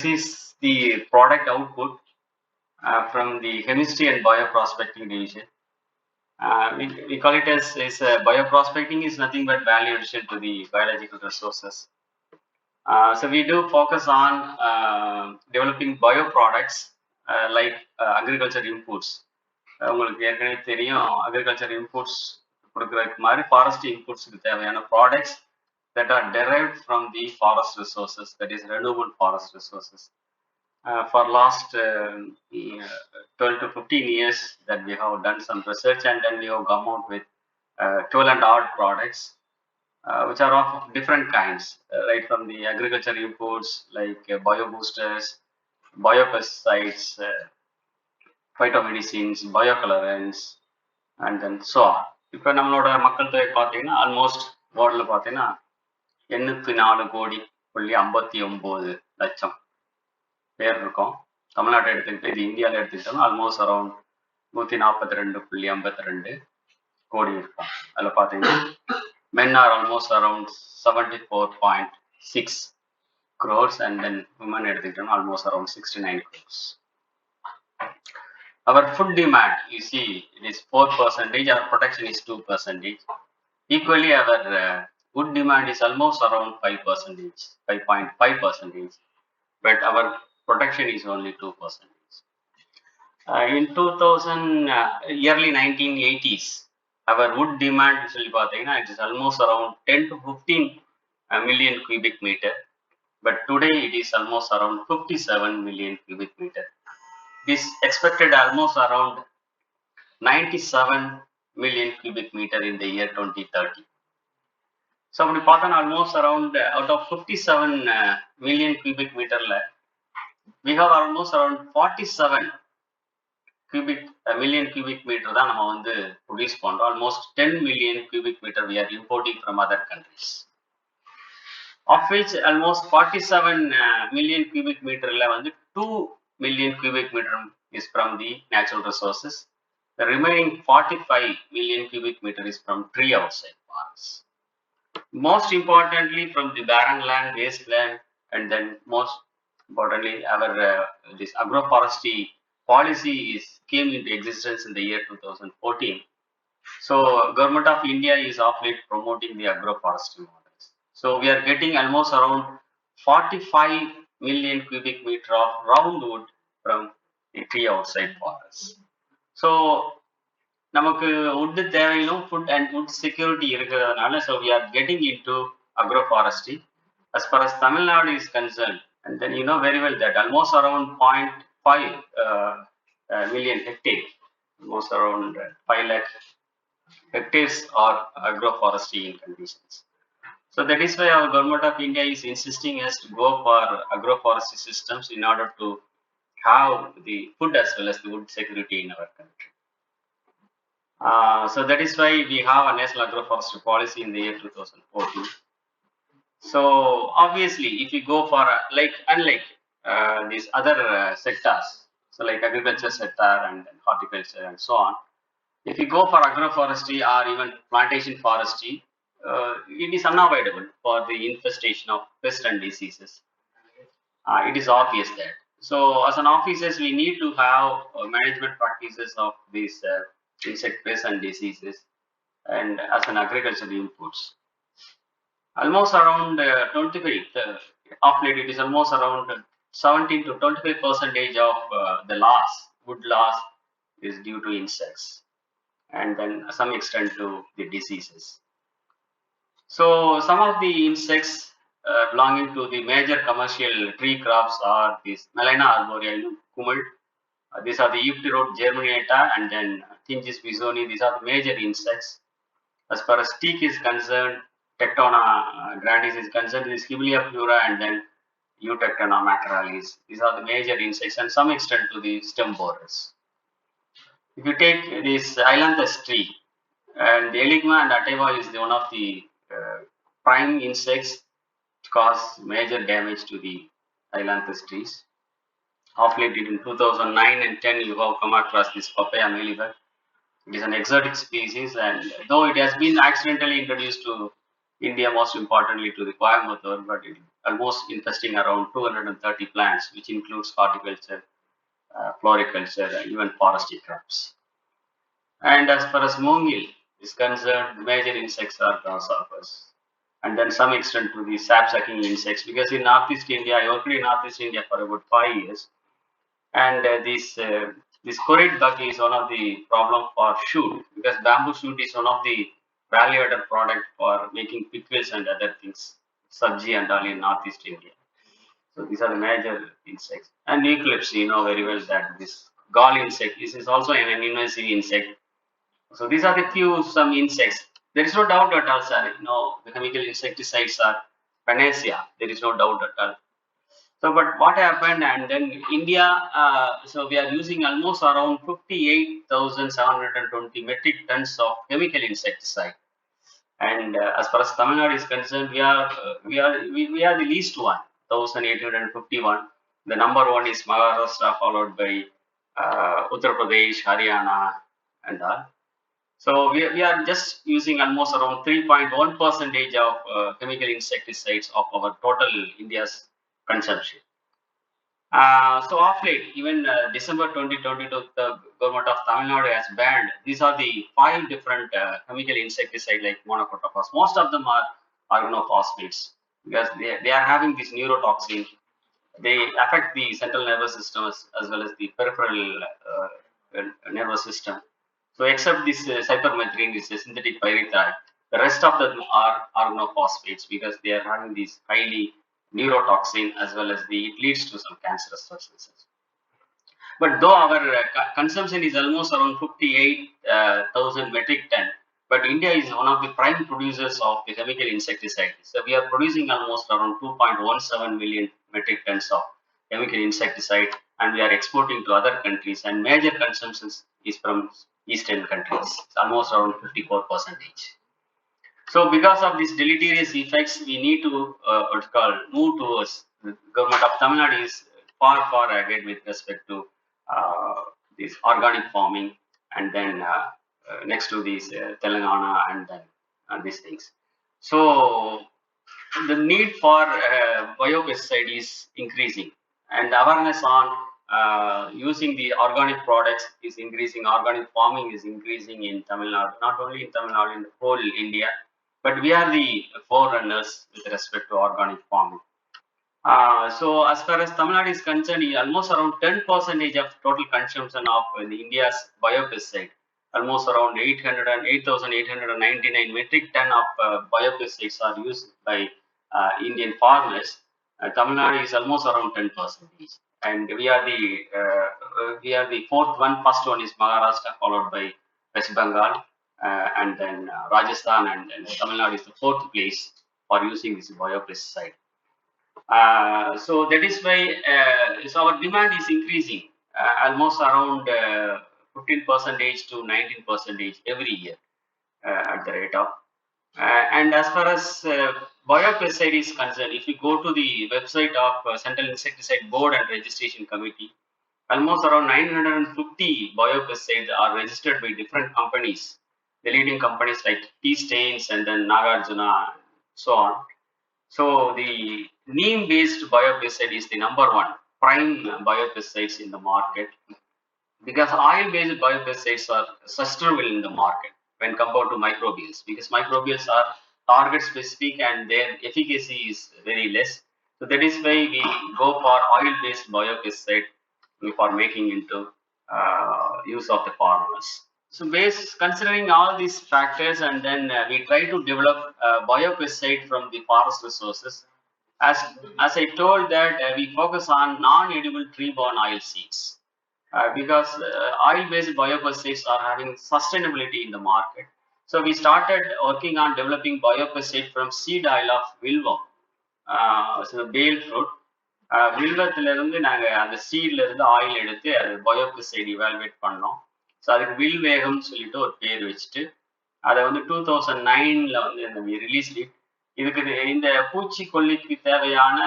is the product output from the chemistry and bioprospecting division. We call it as bioprospecting is nothing but value addition to the biological resources. So we do focus on developing bioproducts like agriculture inputs. உங்களுக்கு ஏற்கனவே தெரியும் agriculture inputs கொடுக்குறதுக்கு மாதிரி forest இன்புட்ஸ்க்கு தேவையான products that are derived from the forest resources, that is renewable forest resources. For last 12 to 15 years that we have done some research, and then we have come out with 12 and odd products which are of different kinds, right from the agriculture inputs like bioboosters, biopesticides, phytomedicines, biocolorants, and then so on. இப்போ நம்மளோட மக்கள் தொகை பார்த்தீங்கன்னா almost வேர்ல்டில் பார்த்தீங்கன்னா 84,59,00,000 பேர் இருக்கும். தமிழ்நாட்டை எடுத்துக்கிட்டு இது இந்தியாவில் எடுத்துக்கிட்டோம்னா ஆல்மோஸ்ட் அரௌண்ட் 142.52 கோடி இருக்கும். அதில் பார்த்தீங்கன்னா men are almost around 74.6 crores, and then women எடுத்துக்கிட்டோம்னா almost around 69 crores. Our food demand, you see, it is 4%, our production is 2%. Equally, our wood demand is almost around 5%, 5.5%, but our production is only 2%. In 2000, early 1980s, our wood demand it is almost around 10 to 15 million cubic meter, but today it is almost around 57 million cubic meter. This expected almost around 97 million cubic meter in the year 2030. So we பார்த்தோம் almost around out of 57 million cubic meter, we have almost around 47 million cubic meter தான் நம்ம வந்து produce பண்றோம். almost 10 million cubic meter we are importing from other countries, of which almost 47 million cubic meter வந்து 2 million cubic meter is from the natural resources. The remaining 45 million cubic meter is from tree outside forests. Most importantly, from the barren land, wasteland, and then most importantly, our this agroforestry policy came into existence in the year 2014. So, Government of India is of late promoting the agroforestry models. So, we are getting almost around 45 million cubic meter of roundwood from the tree outside forests. So, நமக்கு wood தேவையிலும் food and wood security இருக்கிறதுனால, so we are getting into agroforestry. As far as Tamil Nadu is concerned, and then you know very well that almost around 0.5 million hectares, almost around 5 lakh hectares are agroforestry in conditions. So that is why our Government of India is insisting us to go for agroforestry systems in order to have the food as well as the wood security in our country. So that is why we have a national agroforestry policy in the year 2014. So obviously, if you go for unlike these other sectors, so like agriculture sector and horticulture and so on, if you go for agroforestry or even plantation forestry, it is unavoidable for the infestation of pests and diseases. It is obvious that. So as an officers, we need to have management practices of these insect pests and diseases, and as an agricultural inputs. Almost around 25, of late it is almost around 17 to 25% of the loss, wood loss, is due to insects, and then some extent to the diseases. So some of the insects belonging to the major commercial tree crops are this Melena arborea, Kumar. These are the Epterod germinata, and then Thinges bisoni. These are the major insects. As far as teak is concerned, Tectona grandis is concerned, this Hiblia plura, and then Eutectona maceralis. These are the major insects, and some extent to the stem borers. If you take this Ailanthus tree, and the Eligma and Ateva is one of the prime insects which cause major damage to the Ailanthus trees. Of late, in 2009 and 10, you have come across this Papaya mellifera. It is an exotic species, and though it has been accidentally introduced to India, most importantly to the Coimbatore, but almost infesting around 230 plants, which includes horticulture, floriculture, and even forestry crops. And as far as mungil is concerned, major insects are grasshoppers, and then some extent to the sap-sucking insects. Because in Northeast India, I worked in Northeast India for about 5 years, and this curried bug is one of the problem for shoot, because bamboo shoot is one of the value-added product for making pickles and other things, sabji and all in Northeast India. So these are the major insects. And eucalypts, you know very well that this gall insect, this is also an invasive insect. So these are the few some insects. There is no doubt at all, sir. You know, the chemical insecticides are panacea. There is no doubt at all. So, but what happened? And then India, so we are using almost around 58,720 metric tons of chemical insecticide. And as far as Tamil Nadu is concerned, we are the least one, 1,851. The number one is Maharashtra, followed by Uttar Pradesh, Haryana, and all. So we are just using almost around 3.1 percentage of chemical insecticides of our total India's consumption. So of late, even December 2022, the government of Tamil Nadu has banned. These are the five different chemical insecticide like monocotophos. Most of them are organophosphates because they are having this neurotoxin. They affect the central nervous system as well as the peripheral nervous system. So except this cypermethrin, is a synthetic pyrethroid, the rest of them are organophosphates because they are having this highly neurotoxin as well as it leads to some cancerous substances. But though our consumption is almost around 58,000 metric ton, but India is one of the prime producers of the chemical insecticide. So we are producing almost around 2.17 million metric tons of chemical insecticide, and we are exporting to other countries. And major consumption is from Eastern countries, it's almost around 54 percentage. So because of these deleterious effects, we need to what's called move towards the government of Tamil Nadu is far ahead with respect to uh, this organic farming, and then next to these Telangana and then these things. So the need for biopesticide is increasing, and awareness on using the organic products is increasing. Organic farming is increasing in Tamil Nadu, not only in Tamil Nadu, in the whole India. But we are the forerunners with respect to organic farming. So as far as Tamil Nadu is concerned, almost around 10 percentage of total consumption of the India's biopesticide, almost around 8,899 metric ton of biopesticides are used by Indian farmers. Tamil Nadu is almost around 10 percentage, and we are the fourth one. First one is Maharashtra, followed by West Bengal, and then Rajasthan, and then Tamil Nadu is the fourth place for using this biopesticide. So that is why so our demand is increasing almost around 15 percentage to 19 percentage every year at the rate of. And as far as biopesticide is concerned, if you go to the website of Central Insecticide Board and Registration Committee, almost around 950 biopesticides are registered by different companies, the leading companies like Tea Stains and then Nagarjuna, so on. So the neem-based biopesticide is the number one prime biopesticides in the market, because oil-based biopesticides are sustainable in the market when compared to microbials, because microbials are target specific and their efficacy is very less. So that is why we go for oil-based biopesticide for making into use of the farmers. So based considering all these factors, and then we try to develop biopesticide from the forest resources. As as I told that we focus on non-edible tree-borne oil seeds because oil-based biopesticides are having sustainability in the market. So we started working on developing biopesticide from seed oil of willow, so the bale fruit. வில்வத்துல இருந்து நாங்க அந்த சீட்ல இருந்து oil எடுத்து அது பயோபெஸ்டைட் evaluate பண்ணோம். So அதுக்கு வில்வேகம்னு சொல்லிட்டு ஒரு பேர் வச்சுட்டு அதை வந்து 2009 வந்து ரிலீஸ் இதுக்கு இந்த பூச்சிக்கொல்லிக்கு தேவையான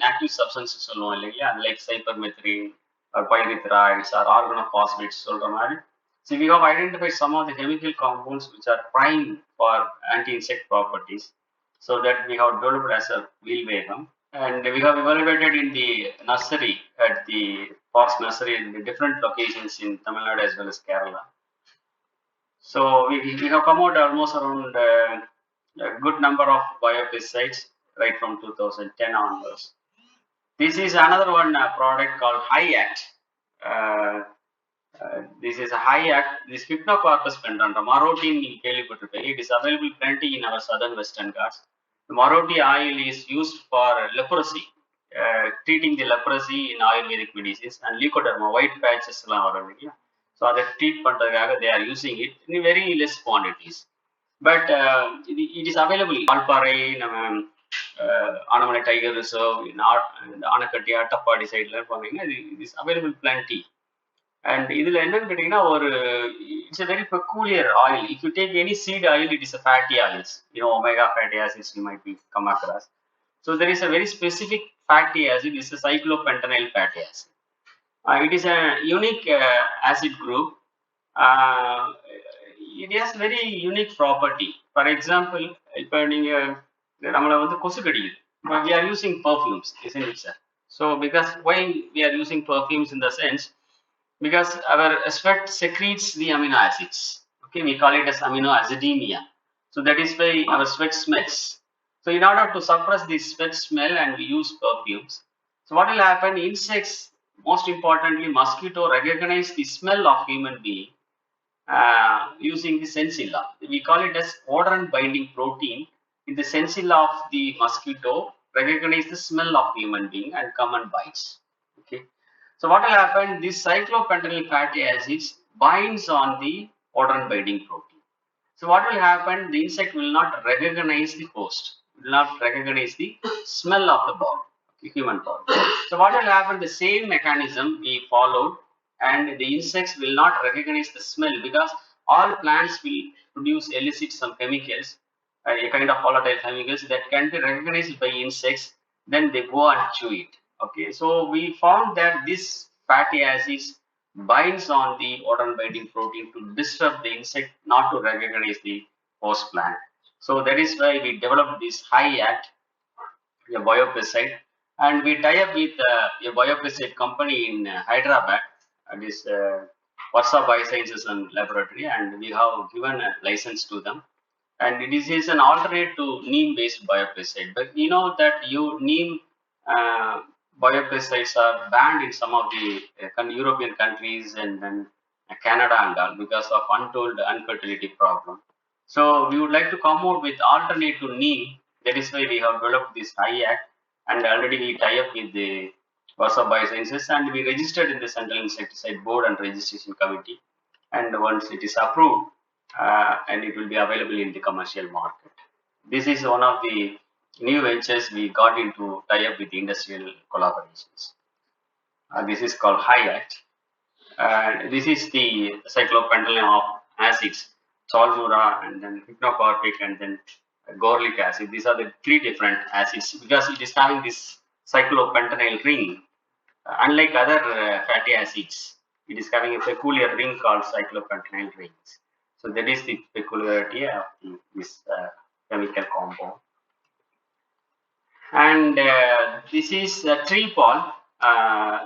ஆக்டிவ் சப்ஸ்டன்ஸ் சொல்லுவோம் இல்லைங்களா, அது லைக் சைப்பர்மெத்ரின் pyrethroids or organophosphates சொல்ற மாதிரி. So we have identified some of the chemical compounds which are prime for anti-insect properties, so that we have developed as a wheelwegum. And we have evaluated in the nursery at the Forest Nursery in the different locations in Tamil Nadu as well as Kerala. So we have come out almost around a good number of biopesticides right from 2010 onwards. This is another one product called High Act. Uh, this is a High Act. This Hypnocorpus pendanta, Marotin it is available plenty in our southern Western Ghats. The Maroti oil is used for leprosy, treating the leprosy in Ayurvedic medicines, and leukoderma, white patches. So அதை treat பண்றதுக்காக they are using it in very less quantities. But it is available. Valparai, நம்ம Anamalai tiger reserve, Anaikatti Attappadi சைட்ல போனீங்கன்னா it is available plenty. And இதுல என்னன்னு கேட்டீங்கன்னா ஒரு it's a very peculiar oil. If you take any seed oil, it is a fatty oils. Omega fatty acids you might be come across. So there is a very specific fatty acid. It's a cyclopentenyl fatty acid. It is a unique acid group. It has very unique property. For example, இப்போ நீங்க நம்மள வந்து கொசு கடிக்குது. We are using perfumes, isn't it, sir? So because why we are using perfumes in the sense, because our sweat secretes the amino acids. Okay, we call it as amino acidemia. So that is why our sweat smells. So in order to suppress the sweat smell, and we use perfumes. So what will happen? Insects, most importantly, mosquito recognize the smell of human being using the sensilla. We call it as odorant binding protein. In the sensilla of the mosquito, recognize the smell of human being and come and bites. Okay. So what will happen? This cyclopentenyl fatty acids binds on the odorant binding protein. So what will happen? The insect will not recognize the host, will not recognize the smell of the body, human body. So what will happen? The same mechanism we followed, and the insects will not recognize the smell because all plants will produce elicit some chemicals, a kind of volatile chemicals that can be recognized by insects. Then they go and chew it. Okay, so we found that this fatty acids binds on the odorant binding protein to disturb the insect not to recognize the host plant. So that is why we developed this High Act, a biopesticide, and we tie up with a biopesticide company in Hyderabad, this Varsa Biosciences and Laboratory, and we have given a license to them. And it is an alternate to neem-based biopesticide. But you know that neem biopesticides are banned in some of the European countries and then Canada and all because of untold infertility problem. So we would like to come out with alternate to neem. That is why we have developed this High Act, and already we tie up with the Varsa Biosciences, and we registered in the Central Insecticide Board and Registration Committee. And once it is approved, and it will be available in the commercial market. This is one of the new ventures we got into tie up with industrial collaborations. This is called High Act. This is the cyclopentenyl of acids, Solmura, and then hypnocorpic, and then gorlic acid. These are the three different acids because it is having this cyclopentenyl ring. Unlike other fatty acids, it is having a peculiar ring called cyclopentenyl rings. So that is the peculiarity of this chemical compound. And this is a tree pollen.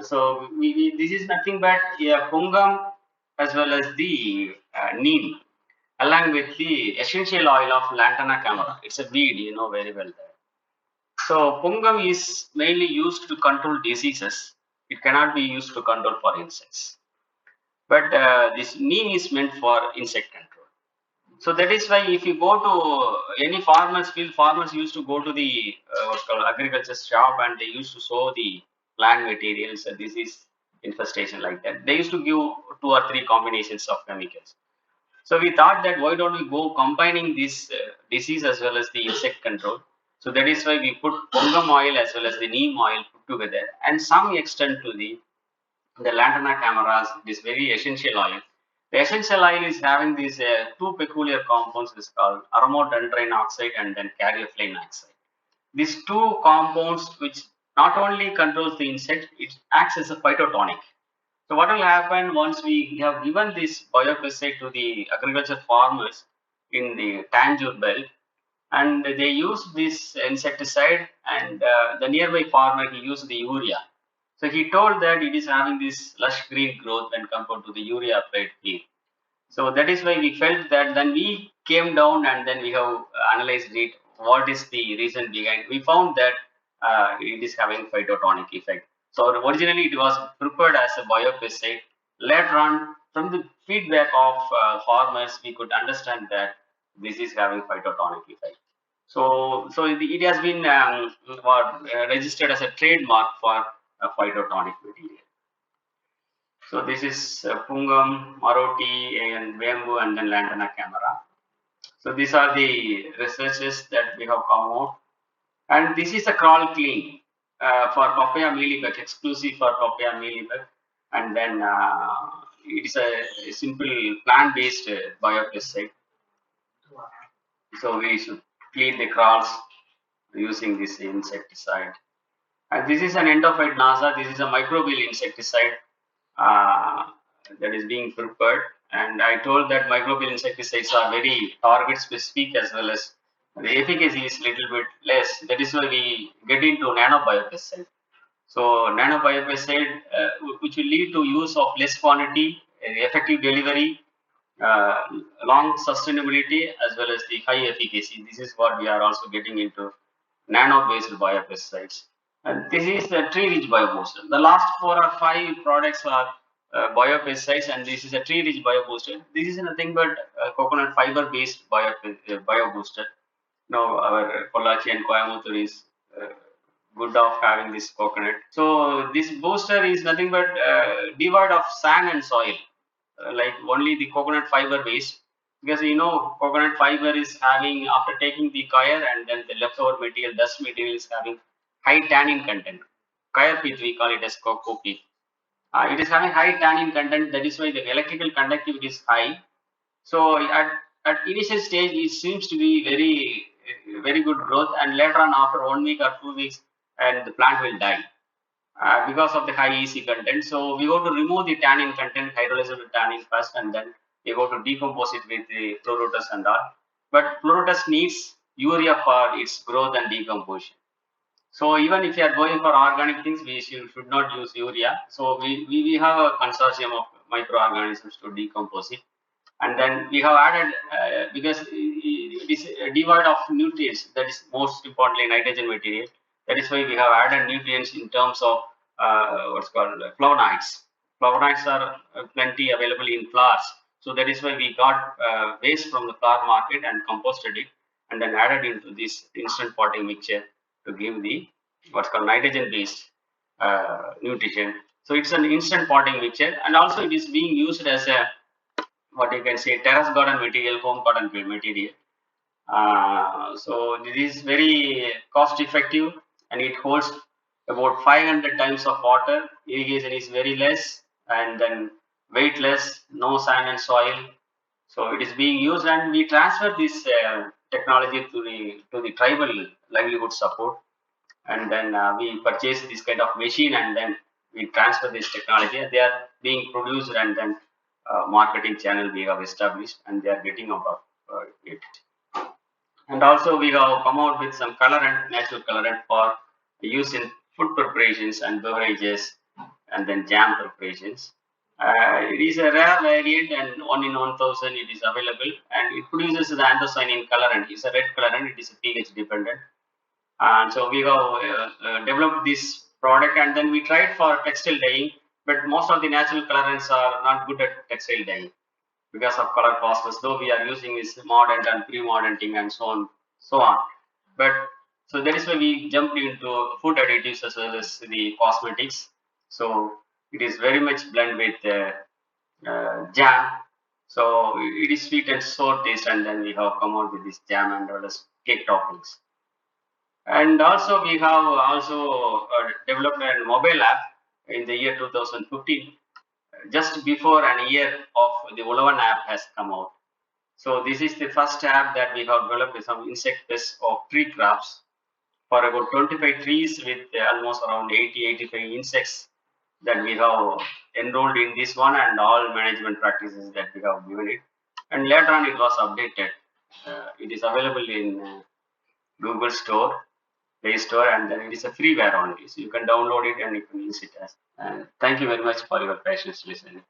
So this is nothing but a pungam as well as the neem, along with the essential oil of Lantana camara. It's a weed, you know very well there. So pungam is mainly used to control diseases. It cannot be used to control for insects. But this neem is meant for insect control. So that is why if you go to any farmer's field, farmers used to go to the what's called agriculture shop, and they used to sow the plant materials. This is infestation like that. They used to give 2 or 3 combinations of chemicals. So we thought that why don't we go combining this disease as well as the insect control. So that is why we put pungam oil as well as the neem oil put together, and some extent to the lantana cameras, this very essential oil. The essential oil is having these 2 peculiar compounds. It's called aromodendron oxide and then caryophyllene oxide. These 2 compounds, which not only controls the insect, it acts as a phytotonic. So what will happen once we have given this biopesticide to the agriculture farmers in the Tanjore belt, and they used this insecticide, and the nearby farmer, he used the urea. So he told that it is having this lush green growth when compared to the urea applied field. So that is why we felt that. Then we came down and then we have analyzed it. What is the reason behind? We found that it is having phytotonic effect. So originally it was prepared as a biopesticide. Later on, from the feedback of farmers, we could understand that this is having phytotonic effect. So it has been registered as a trademark for a phytotonic material. So this is Pungam, Maruti, and Bamboo, and then Lantana camera. So these are the researches that we have come out. And this is a crawl clean for papaya mealybug, exclusive for papaya mealybug. And then it is a simple plant-based biopesticide. So we should clean the crawls using this insecticide. And this is an endophyte NASA. This is a microbial insecticide uh, that is being prepared. And I told that microbial insecticides are very target specific as well as the efficacy is little bit less. That is why we get into nanobiopesticide. So nanobiopesticide, which will lead to use of less quantity, effective delivery, uh, long sustainability as well as the high efficacy. This is what we are also getting into nano-based biopesticides. And this is the tree-rich biobooster. The last 4 or 5 products are biopesticides, and this is a tree-rich biobooster. This is nothing but coconut fiber-based biobooster. Now our Pollachi and Coimbatore is good of having this coconut. So this booster is nothing but devoid of sand and soil, like only the coconut fiber base, because coconut fiber is having, after taking the coir and then the leftover material, dust material, is having high tannin content. Coir peat, we call it as cocoa peat. It is having high tannin content. That is why the electrical conductivity is high. So at initial stage, it seems to be very good growth, and later on, after 1 week or 2 weeks, and the plant will die because of the high EC content. So we go to remove the tannin content, hydrolyzable tannin first, and then we go to decompose it with the pleurotus and all. But pleurotus needs urea for its growth and decomposition. So even if you are going for organic things, we should not use urea. So we have a consortium of microorganisms to decompose it. And then we have added, because it is devoid of nutrients, that is most importantly nitrogen material. That is why we have added nutrients in terms of what's called flavonoids. Flavonoids are plenty available in flowers. So that is why we got waste from the flower market and composted it, and then added into this instant potting mixture to give the what's called nitrogen based nutrition. So it's an instant potting mixture, and also it is being used as a, what you can say, terrace garden material, home garden material. So this is very cost effective, and it holds about 500 times of water. Irrigation is very less, and then weightless, no sand and soil. So it is being used, and we transfer this technology to the tribal livelihood support, and then we purchase this kind of machine, and then we transfer this technology. They are being produced, and then marketing channel we have established, and they are getting out of it. And also we have come out with some colorant, natural colorant for use in food preparations and beverages, and then jam preparations. It is a rare variant, and 1 in 1,000 it is available, and it produces the anthocyanin colorant. It's a red colorant. It is a pH dependent, and so we have developed this product, and then we tried for textile dyeing, but most of the natural colorants are not good at textile dyeing because of color phosphorus, though we are using this modern and pre-modern thing and so on. But so that is why we jumped into food additives as well as the cosmetics. So it is very much blend with jam. So it is sweet and sour taste, and then we have come out with this jam and all as cake toppings. And also we have also developed a mobile app in the year 2015, just before an year of the Ulavan app has come out. So this is the first app that we have developed with some insect pests of tree traps for about 25 trees with almost around 80-85 insects that we have enrolled in this one, and all management practices that we have given it. And later on it was updated. It is available in Google Store, Play Store, and then it is a freeware only. So you can download it and you can use it as. And thank you very much for your patience listening.